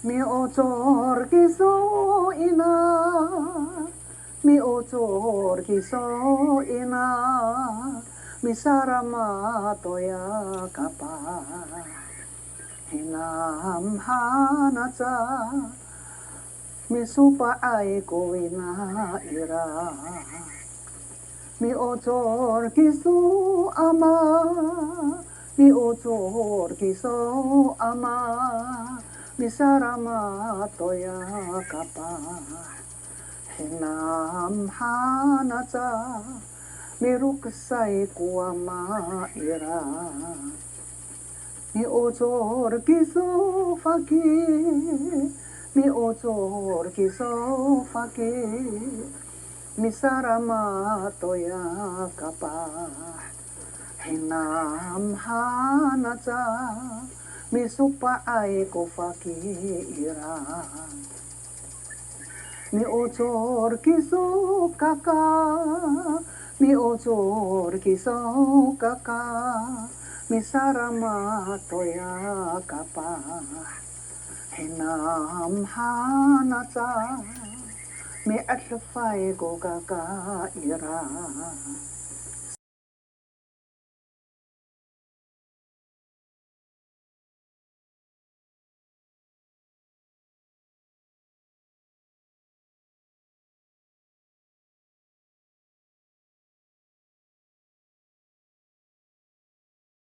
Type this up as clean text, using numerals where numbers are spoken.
mi ocor kiso ina mi ocor kiso ina mi sarama toya kapa hinam hanatsa mi supa ai ko ina ira mi ocor kiso ama mi ocor kiso ama mi sarama toya kapa hinam hanatsa mi ruksai kuama ira mi ocor kiso fakir mi ocor kiso fakir mi sarama toya kapa hinam hanatsa mi supa ai ko fakira mi ocor kiso kaka mi ocor kiso kaka mi sarama toya kapa hinam hanatsa mi atlafai ko kaka ira